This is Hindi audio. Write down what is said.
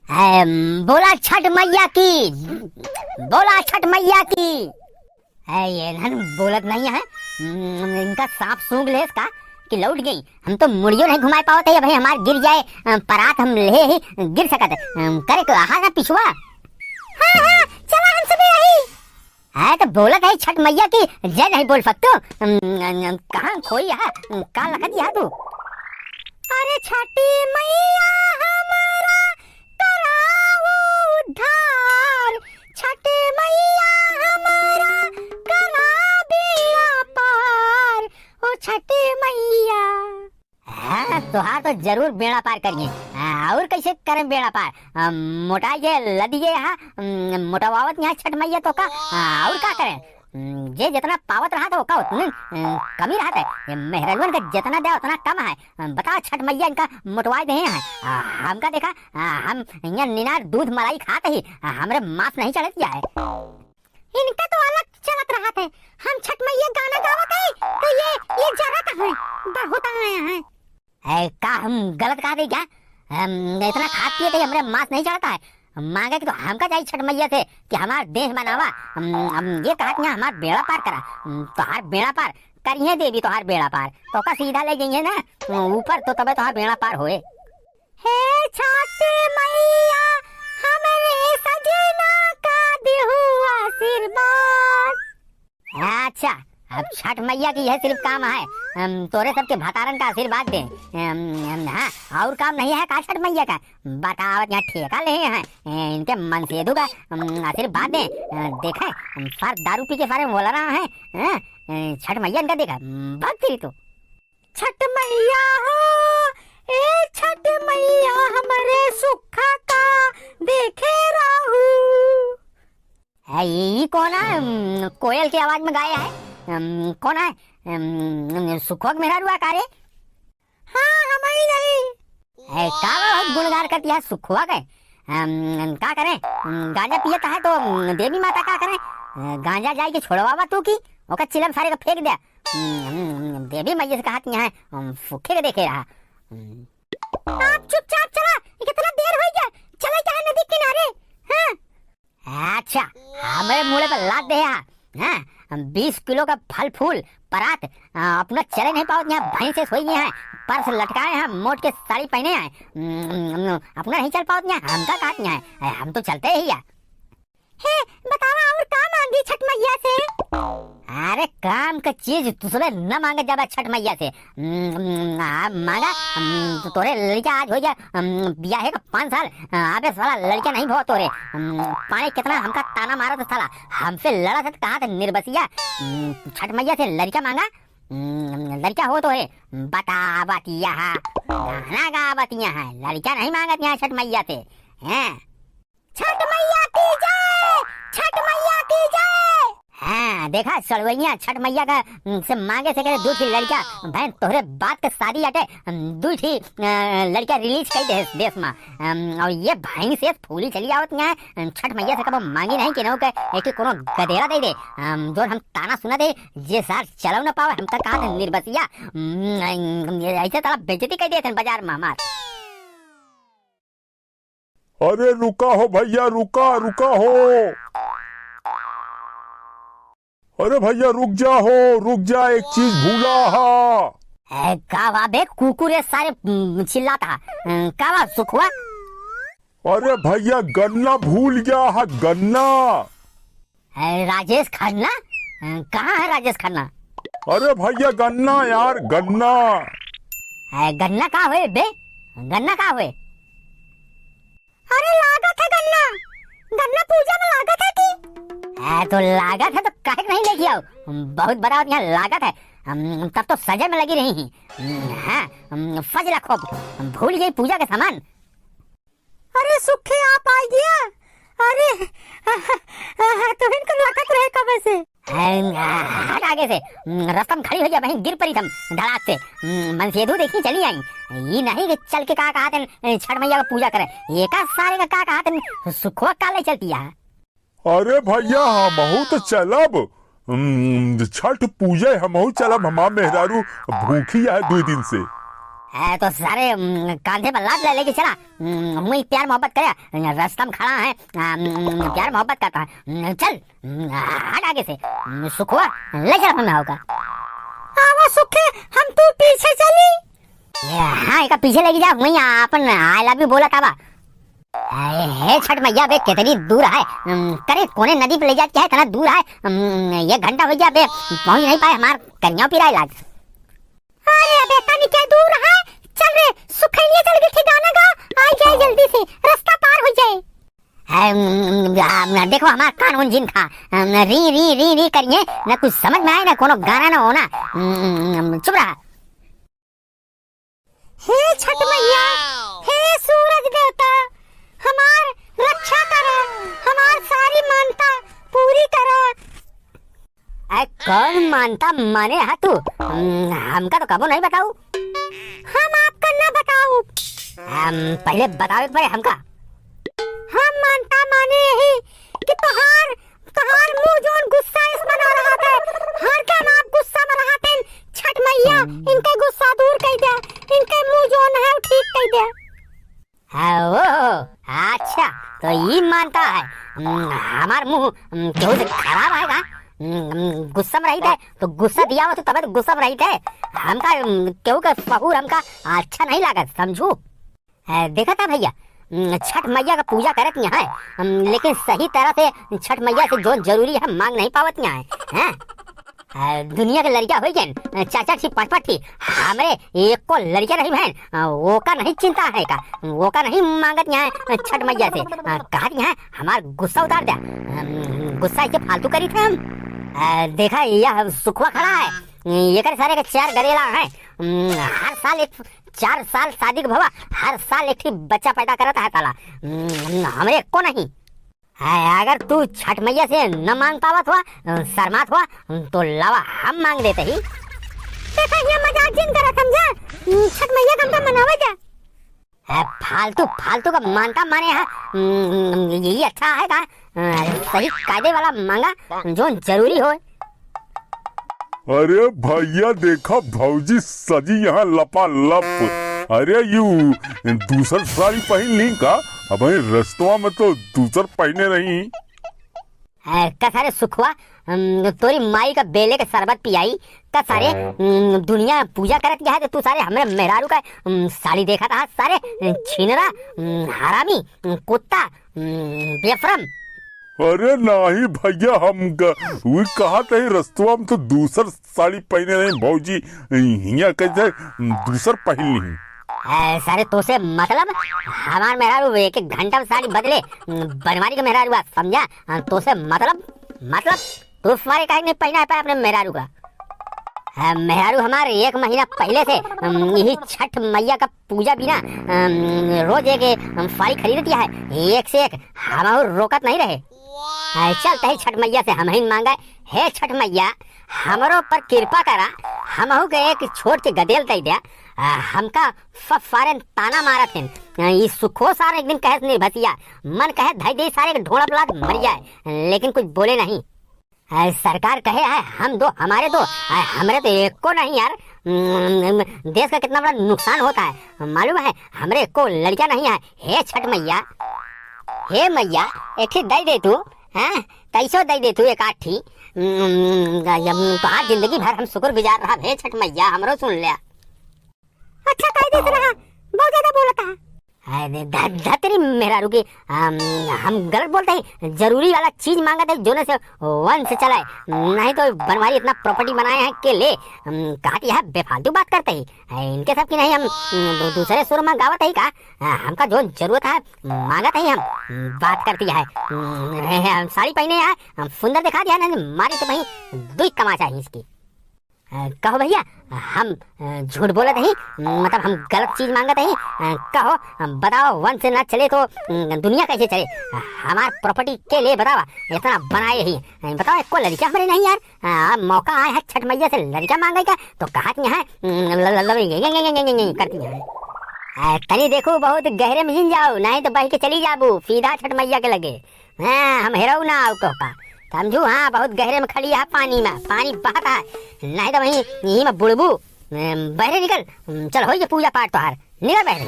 बोला छठ मैया की, बोला छठ मैया की। ये नन बोलत नहीं है। इनका सांप सूंघ ले इसका कि लौट गई। हम तो मुड़ियो नहीं घुमा पावत है भाई, हमार गिर जाए परात हम ले ही गिर सकत करे को आहा ना पिछुआ। हाँ हाँ चला हम सब यही है तो बोलत है छठ मैया की जय नहीं बोल सकते। कहाँ खोई है का लखत या तू। अरे छठी मैया हमारा कराओ उद्धार, छठ मैया हमारा करा बेड़ा पार, ओ छठ मैया। हाँ तुहार तो जरूर बेड़ा पार करिए। और कैसे करें बेड़ा पार, मोटाइए लदिए यहाँ मोटावावत यहाँ छठ मैया तो का और का करें। जे जितना पावत रहा था का उतने कमी रहा है। मेहरवन का जितना दे उतना कम है। बता छठ मैया इनका मोटवाए दे हैं। हमका देखा हम यहाँ निनार दूध मलाई खाते ही हमरे मांस नहीं चढ़त किया है। इनका तो अलग चलत रहा था। हम छठ मैया गाना गावत है तो ये जरा है बहुत आया है। का हम गलत कहा दे क्या। इतना खा पिए थे हमरे मांस नहीं चढ़ता है। मांगे कि तो हमका चाहिए छठ मैया से कि हमार देश बनावा। हम ये कहा कि हमार बेड़ा पार करा तोहार बेड़ा पार करिए देवी तोहार बेड़ा पार तो का सीधा ले गई है ना ऊपर तो तबे तोहार बेड़ा पार होए। हे छठ मैया हमारे सजना का देहु आशीर्वाद। अच्छा अब छठ मैया की यह सिर्फ काम है तोरे सबके भतारन का आशीर्वाद दे। हाँ और काम नहीं है का छठ मैया का। बतावत यहाँ ठेका ले हैं इनके मनसेदू का आशीर्वाद दे। देखा सार दारू पी के सारे बोला रहा है छठ मैया इनका देखा बात तेरी तो। छठ मैया हो ए छठ मैया हमारे सुखा का देखे राहू। ये कौन है कोयल की आवाज में गाया है। कौन है सुखोक मेरा रुआ कारे। हाँ हमारी नहीं का गुणगान करती है सुखुआ के। का करें गांजा पियता है तो देवी माता का करें गांजा जाए के छोड़वावा तू की ओका चिलम सारे का फेंक दे। देवी मैया से कहा यहाँ फुखे के देखे रहा। आप चुपचाप चला कितना देर हो गया चला क्या नदी किनारे। हाँ अच्छा हमारे मुँह पर लाद दे। हाँ 20 किलो का फल फूल परात अपना चले नहीं पाओ यहाँ भैंस से सोई है पर्स लटकाए हैं मोट के साड़ी पहने हैं अपना नहीं चल पाओ यहाँ हमका काट यहाँ हम तो चलते ही है। बतावा और काम मांगी छठ मैया से। अरे काम का चीज दूसरे न मांगे जब छठ मैया से मांगा तो तोरे लड़का आज हो गया ब्याह का 5 साल आगे साला लड़का नहीं भो तोरे पानी कितना हमका ताना मारा था साला हमसे लड़ा था कहा था निर्बसिया छठ मैया से लड़का मांगा लड़का हो तो है बता बतिया गाना गा बतिया है लड़का नहीं मांगत यहाँ छठ मैया से हैं। छठ मैया की जय, छठ मैया की जय। हाँ देखा सड़वैया छठ मैया का से मांगे से करे दूसरी लड़का बहन तोहरे बात के शादी आटे दूसरी लड़का रिलीज कर दे देश में और ये भाई से फूली चली आवत यहाँ छठ मैया से कब मांगी नहीं कि के एक कोनो गधेरा दे दे जो हम ताना सुना दे जे सार चलो न पावे हम तक कहा निर्बसिया ऐसे ताला बेइज्जती कर देते बाजार में हमार। अरे रुका हो भैया रुका रुका हो। अरे भैया रुक जा एक चीज भूला हा। कावा बे कुकुरे सारे चिल्लाता कावा सुखवा। अरे भैया गन्ना भूल गया है गन्ना। राजेश खन्ना कहाँ है राजेश खन्ना। अरे भैया गन्ना यार गन्ना। गन्ना कहाँ हुए बे गन्ना कहाँ हुए। अरे लागत है गन्ना गन्ना पूजा में लागत है की। तो लागत है तो काहे नहीं लेके आओ बहुत बड़ा यहाँ लागत है तब तो सजा में लगी रही हाँ फजला खूब भूल गई पूजा के सामान। अरे सुखे आप आ गया। अरे तो इनको लागत रहे कब से हट आगे से रास्ता में खड़ी हो गया बहन गिर पड़ी थम धड़ाक से मनसेदू देखी चली आई ये नहीं कि चल के कहा छठ मैया का पूजा करे एक सारे का कहा सुखवा काले चलती है। अरे भैया हमहू तो चलब छठ पूजा हमहू चलब हमार मेहरारू भूखी है 2 दिन से। तो सारे कांधे पर लाद ले लेके चला। वही प्यार मोहब्बत करे, रास्ता में खड़ा है, प्यार मोहब्बत करता है। चल हट आगे से, सुखवा ले चल अपना होगा। आवा सुखे, हम तू पीछे चली। हाँ एक पीछे लेके जा, वही अपन आई लव यू बोला था। हे छठ मैया बे कितनी दूर है, करे कोने नदी पे ले जाती है, इतना दूर है। 1 घंटा हो गया बे, पहुंच नहीं पाए, हमार कन्या पिराई लाग। अरे बेटा नी क्या दूर है, चल रे सुखैया चल के ठिकाना गा, आ जाए जल्दी से, रास्ता पार हो जाए। देखो हमारा कानून जिन खा, री री री री करिए ना, कुछ समझ में आए ना, कोनो गाना ना होना। चुप रहा। हे छठ मैया, हे सूरज देवता, हमार रक्षा करो, हमार सारी मानता पूरी करो। कौन मानता माने है तू? हमका तो कबो नहीं बताऊ। हम आपका ना बताऊ। पहले बतावे पड़े हमका। हम मानता माने ही कि तोहार मुंह जोन गुस्सा इस बना रहा था, हर टाइम आप गुस्सा में रहा थे। छठ मैया इनके गुस्सा दूर कर दे, इनके मुंह जोन है ठीक कर दे। अच्छा तो ये मानता है हमार मुंह क्यों से खराब आएगा? गुस्सा में रही थे तो गुस्सा दिया हो तो तब गुस्सा में रही थे। हमका क्यों का सहूर हमका अच्छा नहीं लगा, समझू। देखा था भैया, छठ मैया का पूजा करत यहाँ है, लेकिन सही तरह से छठ मैया से जो जरूरी है मांग नहीं पावत यहाँ है। दुनिया के लड़कियां हो गए 4-4 थी 5-5 थी, हमरे एक को लड़कियां नहीं बहन, वो का नहीं चिंता है का, वो का नहीं मांगत यहाँ छठ मैया से। कहा यहाँ हमार गुस्सा उतार दिया, गुस्सा ऐसे फालतू करी थे हम। देखा यह सुखवा खड़ा है, ये कर सारे के 4 गरेला है, हर साल 4 साल शादी के भवा, हर साल एक बच्चा पैदा करता है ताला, हमें को नहीं। अगर तू छठ मैया से न मांग पावत हुआ, शर्मात हुआ, तो लावा हम मांग देते ही। देखा ये मजाक जिन करा, समझा? छठ मैया का मनावा जा। फालतू फालतू का मानता माने है, यही अच्छा है का? सही कायदे वाला मांगा जो जरूरी हो। अरे भैया देखा भौजी सजी यहाँ लपालप। अरे यू दूसर साड़ी पहन ली का? अब रस्तवा में तो दूसर पहने रही। सारे सुखवा तोरी माई का बेले के शरबत पियाई का सारे दुनिया पूजा करत है, तो तू सारे हमरे मेहरारू का साड़ी देखा था, सारे छीनरा हरामी कुत्ता बेफरम। अरे नहीं भैया, हम वही कहा था रस्तवा में तो दूसर साड़ी पहने रही भौजी, हिया कैसे दूसर पहन ली। सारे तो से मतलब हमार मेहरारू 1-1 घंटा में साड़ी बदले, बनवारी का मेहरारू बात समझा? तो से मतलब तो सारे काहे नहीं पहना है अपने मेहरारू का। मेहरारू हमारे 1 महीना पहले से यही छठ मैया का पूजा बिना रोज एक साड़ी खरीदती है, एक से एक हम रोकत नहीं रहे। चलते ही छठ मैया से हम ही मांगा, हे छठ मैया हमरो पर कृपा करा, हमहू के एक छोट के गदेल दे दिया। हमका सब सारे ताना मारत हैं, ये सुखो सारे एक दिन कहे नहीं भसिया, मन कहे धई दे सारे ढोड़ा ब्लाद मर जाए, लेकिन कुछ बोले नहीं। सरकार कहे है हम दो हमारे दो, हमरे तो एक को नहीं यार। देश का कितना बड़ा नुकसान होता है मालूम है, हमरे को लड़कियां नहीं है। हे छठ मैया, हे मैया एक दई दे तू, कैसो दई दे तू एक आठी, तो जिंदगी भर हम शुक्र गुजार रहा। हे छठ मैया हमरो सुन लिया। अच्छा कह दे रहा, बहुत ज्यादा बोलता है। तेरी मेहरारू की हम गलत बोलते हैं, जरूरी वाला चीज मांगा था जोने से वन से चलाए, नहीं तो बनवारी इतना प्रॉपर्टी बनाए हैं के ले कहा कि है बेफालतू बात करते ही इनके सब की नहीं। हम दूसरे सुर में गावत ही का, हमका जो जरूरत है मांगत ही हम बात करती है। साड़ी पहने है सुंदर दिखा दिया ना, मारी तो भाई 2 तमाचा है इसकी। कहो भैया हम झूठ बोले नहीं, मतलब हम गलत चीज मांगते ही। कहो बताओ वन से ना चले तो दुनिया कैसे चले? हमार प्रॉपर्टी के लिए बताओ इतना बनाए ही, बताओ एक को लड़कियां हमारे नहीं यार। मौका आया है छठ मैया से लड़कियां मांगे का, तो कहा है करती है। तनी देखो बहुत गहरे में हिन जाओ, नहीं तो बह के चली जाबू सीधा छठ मैया के लगे। हम हेराऊ ना आओ का समझू। हाँ बहुत गहरे में खड़ी है पानी में, पानी बहता है, नहीं तो वही यही में बुड़बू बहरे निकल, चल हो ये पूजा पाठ तोहार, निकल बहरे।